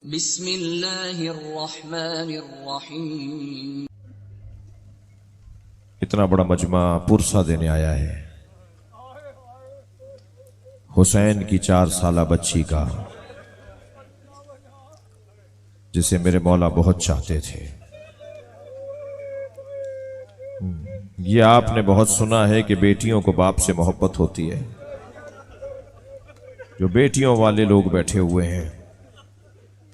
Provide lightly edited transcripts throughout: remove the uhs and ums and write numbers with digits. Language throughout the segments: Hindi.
बिस्मिल्लाहिर्रहमानिर्रहीम। इतना बड़ा मजमा पुरसा देने आया है हुसैन की 4 साला बच्ची का, जिसे मेरे मौला बहुत चाहते थे। ये आपने बहुत सुना है कि बेटियों को बाप से मोहब्बत होती है। जो बेटियों वाले लोग बैठे हुए हैं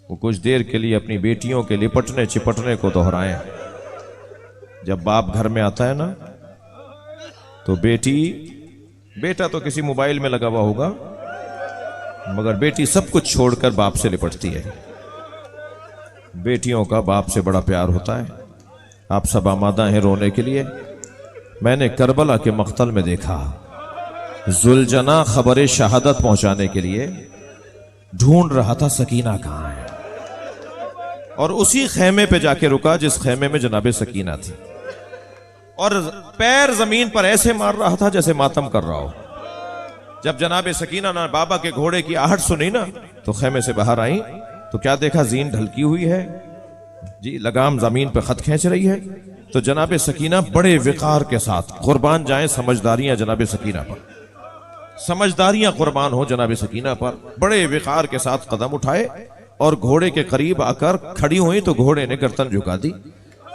वो कुछ देर के लिए अपनी बेटियों के लिपटने चिपटने को दोहराएं। जब बाप घर में आता है ना तो बेटा तो किसी मोबाइल में लगा हुआ होगा, मगर बेटी सब कुछ छोड़कर बाप से लिपटती है। बेटियों का बाप से बड़ा प्यार होता है। आप सब आमादा हैं रोने के लिए। मैंने करबला के मख्तल में देखा, जुलजना खबर शहादत पहुंचाने के लिए ढूंढ रहा था सकीना कहां है, और उसी खेमे पे जाके रुका जिस खेमे में जनाबे सकीना थी, और पैर जमीन पर ऐसे मार रहा था जैसे मातम कर रहा हो। जब जनाबे सकीना ना बाबा के घोड़े की आहट सुनी ना तो खेमे से बाहर आई तो क्या देखा, जीन ढलकी हुई है जी, लगाम जमीन पे खत खींच रही है। तो जनाबे सकीना बड़े विकार के साथ, कुर्बान जाए समझदारियां जनाबे सकीना पर, समझदारियां कुर्बान हो जनाबे सकीना पर, बड़े विकार के साथ कदम उठाए और घोड़े के करीब आकर खड़ी हुई तो घोड़े ने गर्दन झुका दी।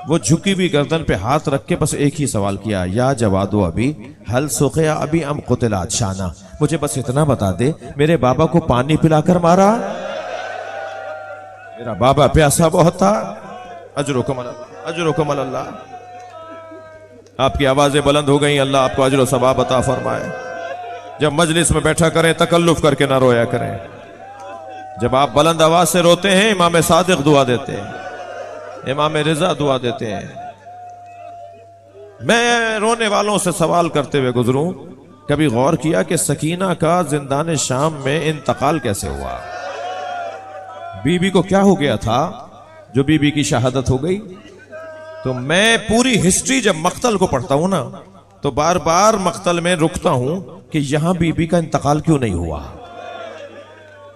वो झुकी हुई गर्दन पे हाथ रख के बस एक ही सवाल किया, या जवादो अभी हल सुखया अभी अम कुतिला शाना, मुझे बस इतना बता दे, मेरे बाबा को पानी पिलाकर मारा? मेरा बाबा प्यासा बहुत था। अजरुकुम अल्लाह। आपकी आवाजें बुलंद हो गई, अल्लाह आपको अजर सवाब अता फरमाए। जब मजलिस में बैठा करें तकल्लुफ करके ना रोया करें। जब आप बुलंद आवाज से रोते हैं इमाम सादिक दुआ देते हैं, इमाम रिजा दुआ देते हैं। मैं रोने वालों से सवाल करते हुए गुजरूं, कभी गौर किया कि सकीना का जिंदान शाम में इंतकाल कैसे हुआ? बीबी को क्या हो गया था जो बीबी की शहादत हो गई? तो मैं पूरी हिस्ट्री जब मख्तल को पढ़ता हूं ना तो बार बार मख्तल में रुकता हूं कि यहां बीबी का इंतकाल क्यों नहीं हुआ,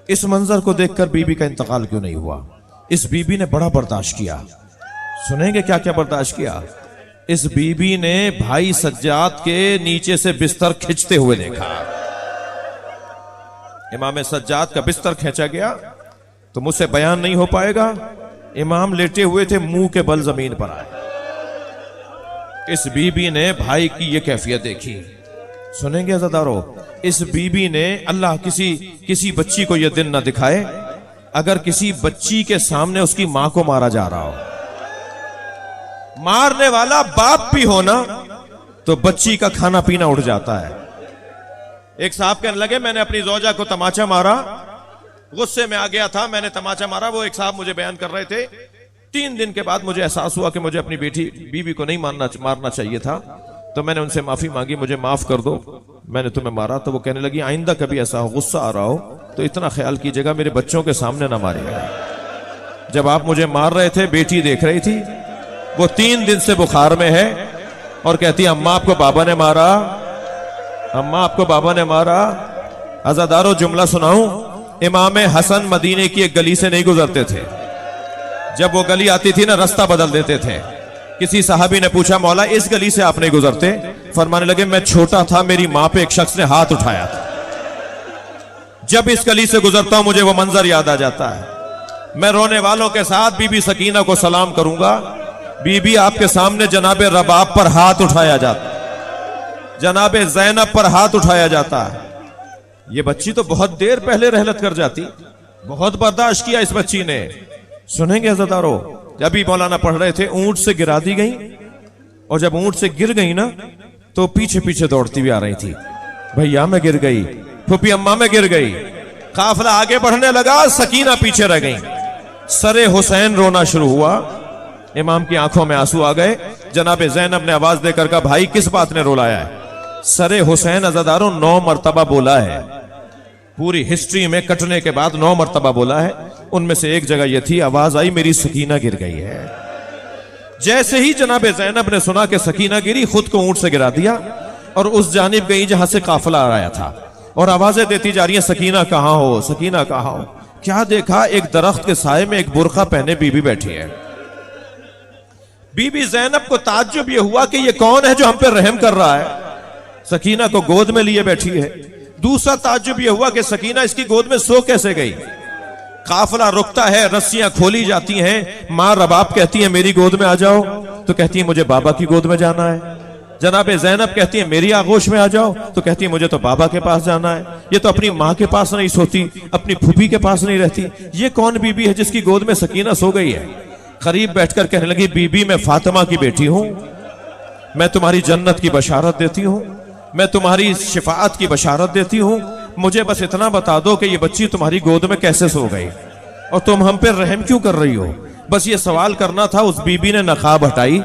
इस मंजर को देखकर बीबी का इंतकाल क्यों नहीं हुआ। इस बीबी ने बड़ा बर्दाश्त किया। सुनेंगे क्या क्या बर्दाश्त किया। इस बीबी ने भाई सज्जाद के नीचे से बिस्तर खींचते हुए देखा। इमाम सज्जाद का बिस्तर खींचा गया तो मुझसे बयान नहीं हो पाएगा। इमाम लेटे हुए थे, मुंह के बल जमीन पर आए। इस बीबी ने भाई की यह कैफियत देखी। सुनेंगे अज़ादारों, इस बीबी ने, अल्लाह किसी बच्ची को यह दिन ना दिखाए, अगर किसी बच्ची के सामने उसकी मां को मारा जा रहा हो, मारने वाला बाप भी हो ना तो बच्ची का खाना पीना उठ जाता है। एक साहब कहने लगे, मैंने अपनी जोजा को तमाचा मारा, गुस्से में आ गया था, मैंने तमाचा मारा। वो एक साहब मुझे बयान कर रहे थे, 3 दिन के बाद मुझे एहसास हुआ कि मुझे अपनी बीवी को नहीं मारना चाहिए था, तो मैंने उनसे माफी मांगी, मुझे माफ कर दो, मैंने तुम्हें मारा। तो वो कहने लगी, आइंदा कभी ऐसा हो, गुस्सा आ रहा हो तो इतना ख्याल कीजिएगा मेरे बच्चों के सामने ना मारिएगा। जब आप मुझे मार रहे थे बेटी देख रही थी, वो 3 दिन से बुखार में है और कहती अम्मा आपको बाबा ने मारा, अम्मा आपको बाबा ने मारा। अज़ादारों जुमला सुनाऊं, इमाम हसन मदीने की एक गली से नहीं गुजरते थे। जब वो गली आती थी ना रास्ता बदल देते थे। किसी साहबी ने पूछा, मौला इस गली से आप नहीं गुजरते? फरमाने लगे, मैं छोटा था, मेरी मां पे एक शख्स ने हाथ उठाया था, जब इस गली से गुजरता हूं मुझे वो मंजर याद आ जाता है। मैं रोने वालों के साथ बीबी सकीना को सलाम करूंगा। बीबी आपके सामने जनाबे रबाब पर हाथ उठाया जाता, जनाबे ज़ैनब पर हाथ उठाया जाता है। ये बच्ची तो बहुत देर पहले रहलत कर जाती, बहुत बर्दाश्त किया इस बच्ची ने। सुनेंगे अज़ादारों, अभी मौलाना पढ़ रहे थे, ऊंट से गिरा दी गई, और जब ऊंट से गिर गई ना तो पीछे पीछे दौड़ती हुई आ रही थी, भैया मैं गिर गई, फूफी अम्मा में गिर गई। काफिला आगे बढ़ने लगा, सकीना पीछे रह गई। सरे हुसैन रोना शुरू हुआ, इमाम की आंखों में आंसू आ गए। जनाबे ज़ैनब ने आवाज देकर कहा, भाई किस बात ने रुलाया है? सरे हुसैन अज़ादारों 9 मरतबा बोला है, पूरी हिस्ट्री में कटने के बाद 9 मरतबा बोला है। उनमें से एक जगह यह थी, आवाज आई मेरी सकीना गिर गई है। जैसे ही जनाबे ज़ैनब ने सुना कि सकीना गिरी, खुद को ऊंट से गिरा दिया और उस जानिब गई जहां से काफिला आ रहा था, और आवाजें देती जा रही हैं, सकीना कहां हो, सकीना कहां हो। क्या देखा, एक दरख्त के साए में एक बुर्का पहने बीबी बैठी है। बीबी ज़ैनब को ताज्जुब ये हुआ कि ये कौन है जो हम पे रहम कर रहा है। सकीना को गोद में लिए बैठी है। दूसरा ताज्जुब ये हुआ कि सकीना इसकी गोद में सो कैसे गई। काफिला रुकता है, रस्सियां खोली जाती हैं, मां रबाब कहती है मेरी गोद में आ जाओ, तो कहती है मुझे बाबा की गोद में जाना है। जनाबे ज़ैनब कहती है मेरी आगोश में आ जाओ, तो कहती है मुझे तो बाबा के पास जाना है। ये तो अपनी माँ के पास नहीं सोती, अपनी फूफी के पास नहीं रहती। ये कौन बीबी है जिसकी गोद में सकीना सो गई है। करीब बैठकर कहने लगी, बीबी मैं फातिमा की बेटी हूं, मैं तुम्हारी जन्नत की बशारत देती हूं, मैं तुम्हारी शिफाअत की बशारत देती हूं। मुझे बस इतना बता दो कि ये बच्ची तुम्हारी गोद में कैसे सो गई और तुम हम पे रहम क्यों कर रही हो। बस ये सवाल करना था। उस बीबी ने नकाब हटाई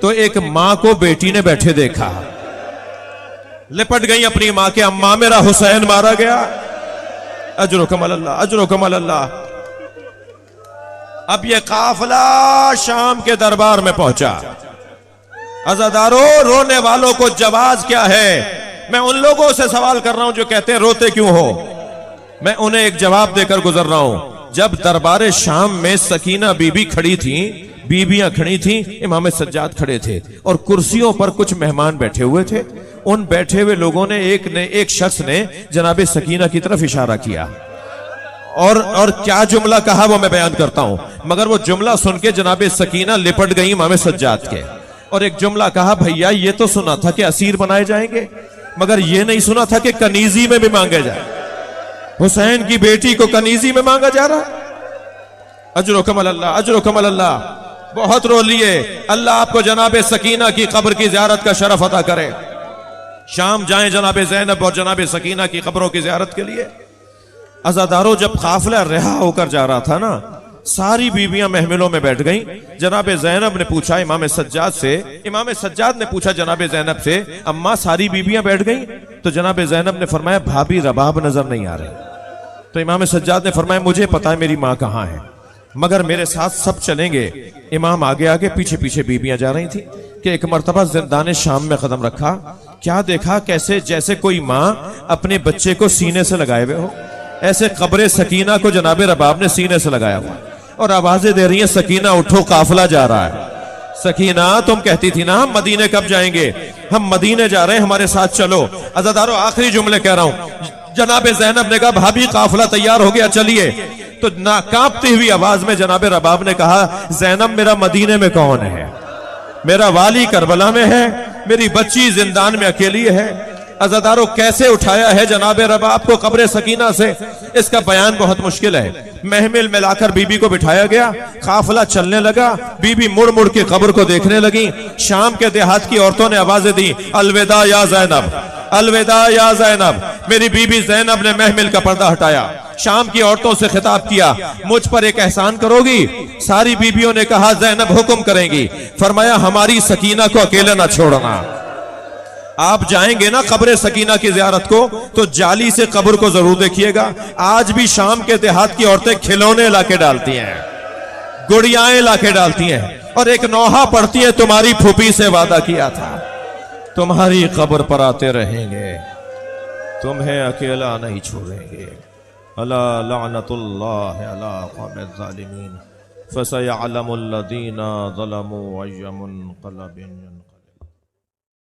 तो एक मां को बेटी ने बैठे देखा, लिपट गई अपनी मां के, अम्मा मेरा हुसैन मारा गया, अजरो कमल अल्लाह, अजरो कमल अल्लाह। अब ये काफिला शाम के दरबार में पहुंचा। अज़ादारों, रोने वालों को जवाब क्या है। मैं उन लोगों से सवाल कर रहा हूं जो कहते हैं रोते क्यों हो, मैं उन्हें एक जवाब देकर गुजर रहा हूं। जब दरबार शाम में सकीना बीबी खड़ी थी, बीबियां खड़ी थी, इमाम सज्जाद खड़े थे और कुर्सियों पर कुछ मेहमान बैठे हुए थे। उन बैठे हुए लोगों ने एक शख्स ने जनाबे सकीना की तरफ इशारा किया और क्या जुमला कहा वो मैं बयान करता हूं, मगर वो जुमला सुन के जनाबे सकीना लिपट गई इमाम सज्जाद के। और एक जुमला कहा, भैया ये तो सुना था कि असीर बनाए जाएंगे, मगर ये नहीं सुना था कि कनीजी में भी मांगे जाए। हुसैन की बेटी को कनीजी में मांगा जा रहा। अजरो कमल अल्लाह, अजरो कमल अल्लाह। बहुत रो लिए। अल्लाह आपको जनाबे सकीना की कब्र की ज़ियारत का शरफ अता करे। शाम जाएं जनाबे ज़ैनब और जनाबे सकीना की कब्रों की ज़ियारत के लिए। अज़ादारों, जब काफिला रिहा होकर जा रहा था ना, सारी बीबियां महमिलों में बैठ गईं। जनाबे ज़ैनब ने पूछा इमाम सज्जाद से, इमाम सज्जाद ने पूछा जनाबे ज़ैनब से, अम्मा सारी बीबियां बैठ गईं? तो जनाबे ज़ैनब ने फरमाया भाभी रबाब नजर नहीं आ रही। तो इमाम सज्जाद ने फरमाया मुझे पता है मेरी मां कहां है, मगर मेरे साथ सब चलेंगे। इमाम आगे आगे पीछे पीछे बीबियां जा रही थी कि एक मर्तबा जिंदाने शाम में कदम रखा। क्या देखा, कैसे जैसे कोई मां अपने बच्चे को सीने से लगाए हुए हो, ऐसे कब्रे सकीना को जनाबे रबाब ने सीने से लगाया हुआ और आवाजें दे रही हैं, सकीना उठो काफिला जा रहा है। सकीना तुम कहती थी ना हम मदीने कब जाएंगे, हम मदीने जा रहे हैं, हमारे साथ चलो। अज़ादारों, आखिरी जुमले कह रहा हूं। जनाबे ज़ैनब ने कहा भाभी काफिला तैयार हो गया चलिए। तो ना कांपती हुई आवाज में जनाबे रबाब ने कहा, ज़ैनब मेरा मदीने में कौन है, मेरा वाली करबला में है, मेरी बच्ची जिंदान में अकेली है। अज़ादारों, कैसे उठाया है जनाबे रबाब को कब्र सकीना से, इसका बयान बहुत मुश्किल है। महमिल में लाकर बीबी को बिठाया गया, काफिला चलने लगा। बीबी मुड़ मुड़ के कब्र को देखने लगी। शाम के देहात की औरतों ने आवाजें दी, अलविदा या ज़ैनब, अलविदा या ज़ैनब। मेरी बीबी ज़ैनब ने महमिल का पर्दा हटाया, शाम की औरतों से खिताब किया, मुझ पर एक एहसान करोगी? सारी बीबियों ने कहा ज़ैनब हुक्म करेंगी। फरमाया हमारी सकीना को अकेले ना छोड़ना, आप जाएंगे ना कब्र सकीना की ज़ियारत को तो जाली से कब्र को जरूर देखिएगा। आज भी शाम के देहात की औरतें खिलौने लाके डालती हैं, गुड़ियाएं लाके डालती हैं और एक नौहा पढ़ती है, तुम्हारी फूफी से वादा किया था तुम्हारी कब्र पर आते रहेंगे, तुम्हें अकेला नहीं छोड़ेंगे। अला लअनतुल्लाह अला क़ौमिज़ ज़ालिमीन फसयअलमुल्लज़ीना ज़लमू अय्युमुन्क़लबिन।